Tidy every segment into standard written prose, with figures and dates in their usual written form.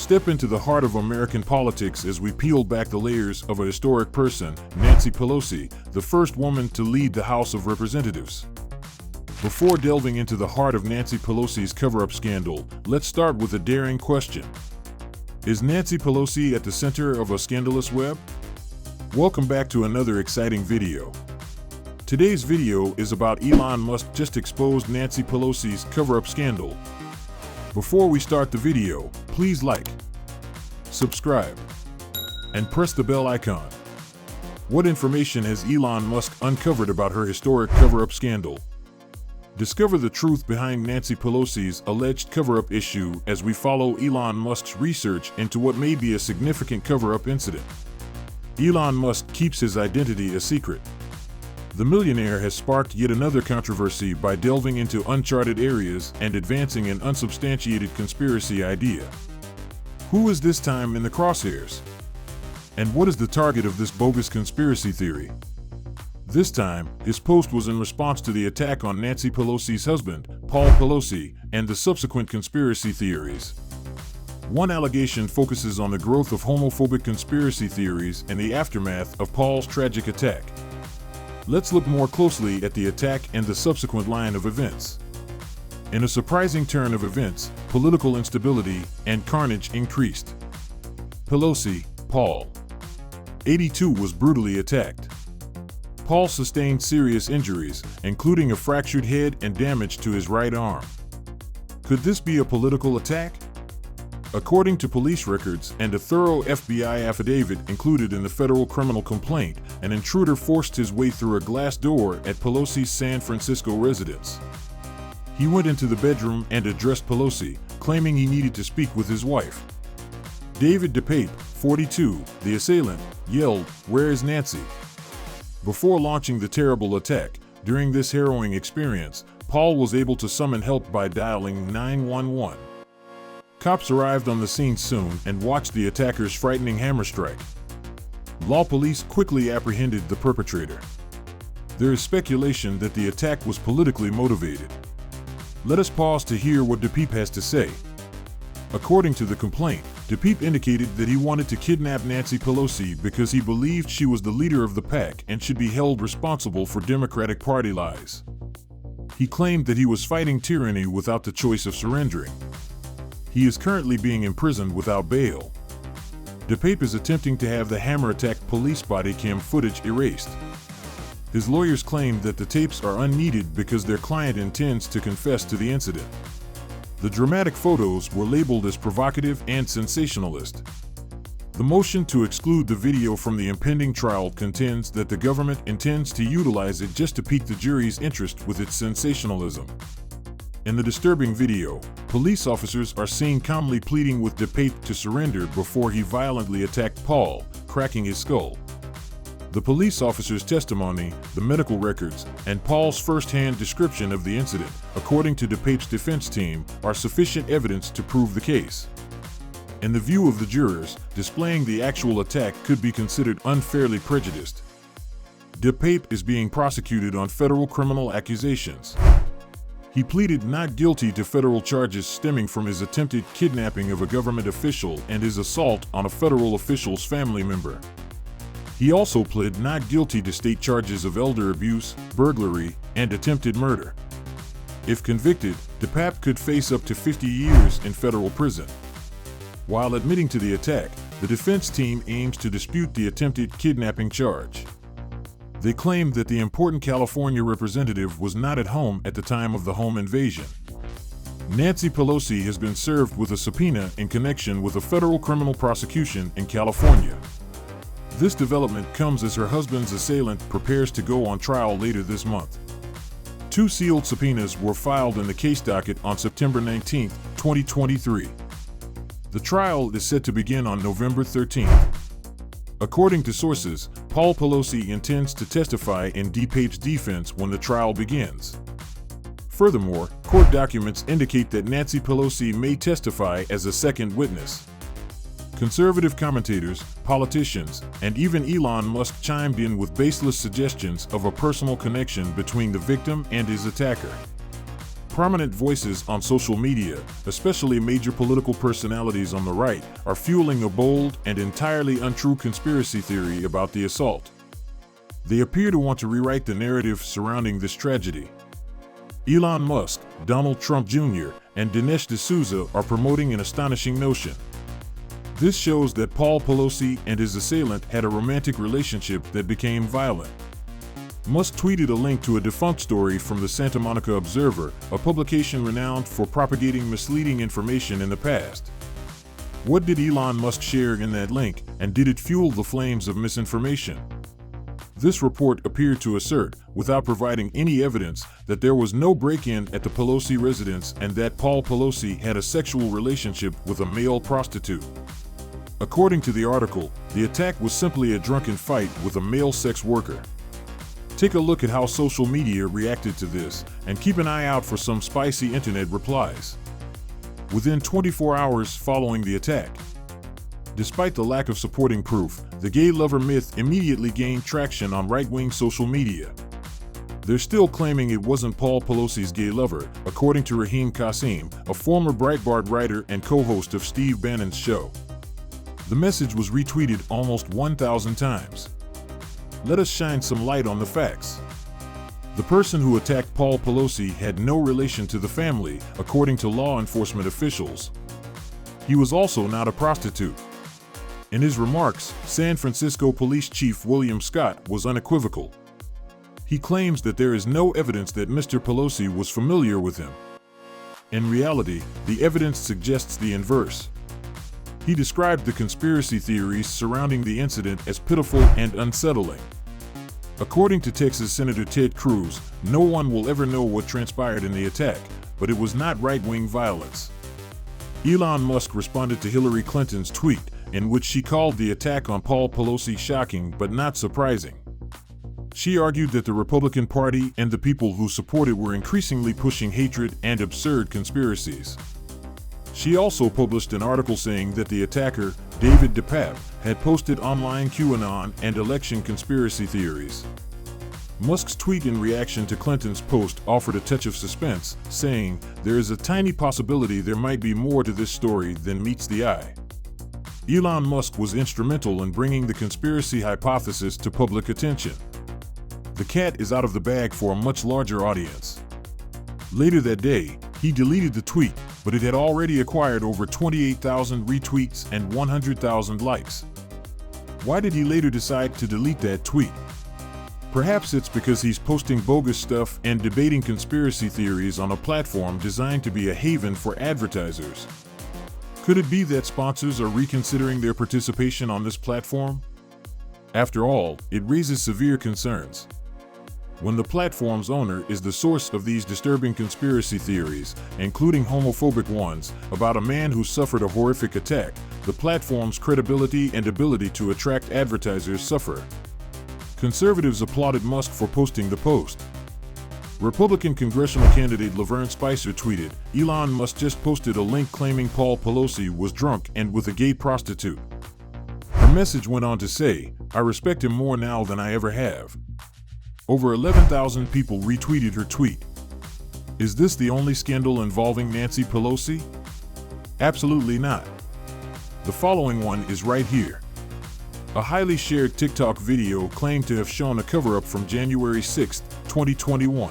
Step into the heart of American politics as we peel back the layers of a historic person, Nancy Pelosi, the first woman to lead the House of Representatives. Before delving into the heart of Nancy Pelosi's cover-up scandal, let's start with a daring question. Is Nancy Pelosi at the center of a scandalous web? Welcome back to another exciting video. Today's video is about Elon Musk just exposed Nancy Pelosi's cover-up scandal. Before we start the video, please like, subscribe, and press the bell icon. What information has Elon Musk uncovered about her historic cover-up scandal? Discover the truth behind Nancy Pelosi's alleged cover-up issue as we follow Elon Musk's research into what may be a significant cover-up incident. Elon Musk keeps his identity a secret. The millionaire has sparked yet another controversy by delving into uncharted areas and advancing an unsubstantiated conspiracy idea. Who is this time in the crosshairs? And what is the target of this bogus conspiracy theory? This time, his post was in response to the attack on Nancy Pelosi's husband, Paul Pelosi, and the subsequent conspiracy theories. One allegation focuses on the growth of homophobic conspiracy theories and the aftermath of Paul's tragic attack. Let's look more closely at the attack and the subsequent line of events. In a surprising turn of events, political instability and carnage increased. Pelosi, Paul, 82, was brutally attacked. Paul sustained serious injuries, including a fractured head and damage to his right arm. Could this be a political attack? According to police records and a thorough FBI affidavit included in the federal criminal complaint, an intruder forced his way through a glass door at Pelosi's San Francisco residence. He went into the bedroom and addressed Pelosi, claiming he needed to speak with his wife. David DePape, 42, the assailant, yelled, "Where is Nancy?" Before launching the terrible attack, during this harrowing experience, Paul was able to summon help by dialing 911. Cops arrived on the scene soon and watched the attacker's frightening hammer strike. Law police quickly apprehended the perpetrator. There is speculation that the attack was politically motivated. Let us pause to hear what DePape has to say. According to the complaint, DePape indicated that he wanted to kidnap Nancy Pelosi because he believed she was the leader of the pack and should be held responsible for Democratic Party lies. He claimed that he was fighting tyranny without the choice of surrendering. He is currently being imprisoned without bail. DePape is attempting to have the hammer attack police body cam footage erased. His lawyers claim that the tapes are unneeded because their client intends to confess to the incident. The dramatic photos were labeled as provocative and sensationalist. The motion to exclude the video from the impending trial contends that the government intends to utilize it just to pique the jury's interest with its sensationalism. In the disturbing video, police officers are seen calmly pleading with DePape to surrender before he violently attacked Paul, cracking his skull. The police officer's testimony, the medical records, and Paul's first-hand description of the incident, according to DePape's defense team, are sufficient evidence to prove the case. In the view of the jurors, displaying the actual attack could be considered unfairly prejudiced. DePape is being prosecuted on federal criminal accusations. He pleaded not guilty to federal charges stemming from his attempted kidnapping of a government official and his assault on a federal official's family member. He also pled not guilty to state charges of elder abuse, burglary, and attempted murder. If convicted, DePape could face up to 50 years in federal prison. While admitting to the attack, the defense team aims to dispute the attempted kidnapping charge. They claimed that the important California representative was not at home at the time of the home invasion. Nancy Pelosi has been served with a subpoena in connection with a federal criminal prosecution in California. This development comes as her husband's assailant prepares to go on trial later this month. 2 sealed subpoenas were filed in the case docket on September 19, 2023. The trial is set to begin on November 13th. According to sources, Paul Pelosi intends to testify in DePape's defense when the trial begins. Furthermore, court documents indicate that Nancy Pelosi may testify as a second witness. Conservative commentators, politicians, and even Elon Musk chimed in with baseless suggestions of a personal connection between the victim and his attacker. Prominent voices on social media, especially major political personalities on the right, are fueling a bold and entirely untrue conspiracy theory about the assault. They appear to want to rewrite the narrative surrounding this tragedy. Elon Musk, Donald Trump Jr., and Dinesh D'Souza are promoting an astonishing notion. This shows that Paul Pelosi and his assailant had a romantic relationship that became violent. Musk tweeted a link to a defunct story from the Santa Monica Observer, a publication renowned for propagating misleading information in the past. What did Elon Musk share in that link, and did it fuel the flames of misinformation? This report appeared to assert, without providing any evidence, that there was no break-in at the Pelosi residence and that Paul Pelosi had a sexual relationship with a male prostitute. According to the article, the attack was simply a drunken fight with a male sex worker. Take a look at how social media reacted to this, and keep an eye out for some spicy internet replies. Within 24 hours following the attack, despite the lack of supporting proof, the gay lover myth immediately gained traction on right-wing social media. They're still claiming it wasn't Paul Pelosi's gay lover, according to Raheem Kassem, a former Breitbart writer and co-host of Steve Bannon's show. The message was retweeted almost 1,000 times. Let us shine some light on the facts. The person who attacked Paul Pelosi had no relation to the family, according to law enforcement officials. He was also not a prostitute. In his remarks, San Francisco Police Chief William Scott was unequivocal. He claims that there is no evidence that Mr. Pelosi was familiar with him. In reality, the evidence suggests the inverse. He described the conspiracy theories surrounding the incident as pitiful and unsettling. According to Texas Senator Ted Cruz, no one will ever know what transpired in the attack, but it was not right-wing violence. Elon Musk responded to Hillary Clinton's tweet, in which she called the attack on Paul Pelosi shocking but not surprising. She argued that the Republican Party and the people who support it were increasingly pushing hatred and absurd conspiracies. She also published an article saying that the attacker, David DePape, had posted online QAnon and election conspiracy theories. Musk's tweet in reaction to Clinton's post offered a touch of suspense, saying, "There is a tiny possibility there might be more to this story than meets the eye." Elon Musk was instrumental in bringing the conspiracy hypothesis to public attention. The cat is out of the bag for a much larger audience. Later that day, he deleted the tweet, but it had already acquired over 28,000 retweets and 100,000 likes. Why did he later decide to delete that tweet? Perhaps it's because he's posting bogus stuff and debating conspiracy theories on a platform designed to be a haven for advertisers. Could it be that sponsors are reconsidering their participation on this platform? After all, it raises severe concerns. When the platform's owner is the source of these disturbing conspiracy theories, including homophobic ones, about a man who suffered a horrific attack, the platform's credibility and ability to attract advertisers suffer. Conservatives applauded Musk for posting the post. Republican congressional candidate Laverne Spicer tweeted, "Elon Musk just posted a link claiming Paul Pelosi was drunk and with a gay prostitute." Her message went on to say, "I respect him more now than I ever have." Over 11,000 people retweeted her tweet. Is this the only scandal involving Nancy Pelosi? Absolutely not. The following one is right here. A highly shared TikTok video claimed to have shown a cover-up from January 6, 2021.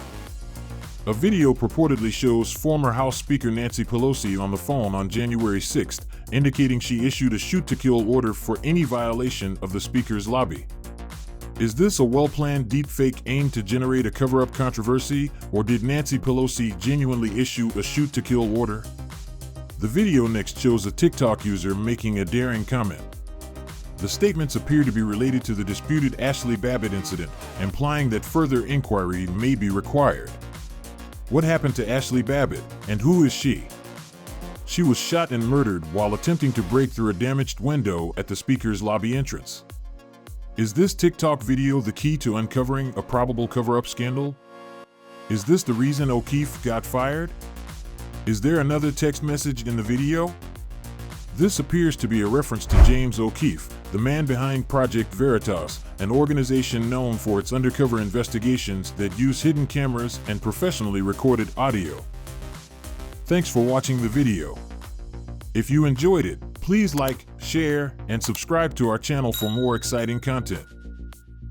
A video purportedly shows former House Speaker Nancy Pelosi on the phone on January 6, indicating she issued a shoot-to-kill order for any violation of the Speaker's lobby. Is this a well-planned deepfake aimed to generate a cover-up controversy, or did Nancy Pelosi genuinely issue a shoot-to-kill order? The video next shows a TikTok user making a daring comment. The statements appear to be related to the disputed Ashley Babbitt incident, implying that further inquiry may be required. What happened to Ashley Babbitt, and who is she? She was shot and murdered while attempting to break through a damaged window at the Speaker's lobby entrance. Is this TikTok video the key to uncovering a probable cover-up scandal? Is this the reason O'Keefe got fired? Is there another text message in the video? This appears to be a reference to James O'Keefe, the man behind Project Veritas, an organization known for its undercover investigations that use hidden cameras and professionally recorded audio. Thanks for watching the video. If you enjoyed it, please like, share, and subscribe to our channel for more exciting content.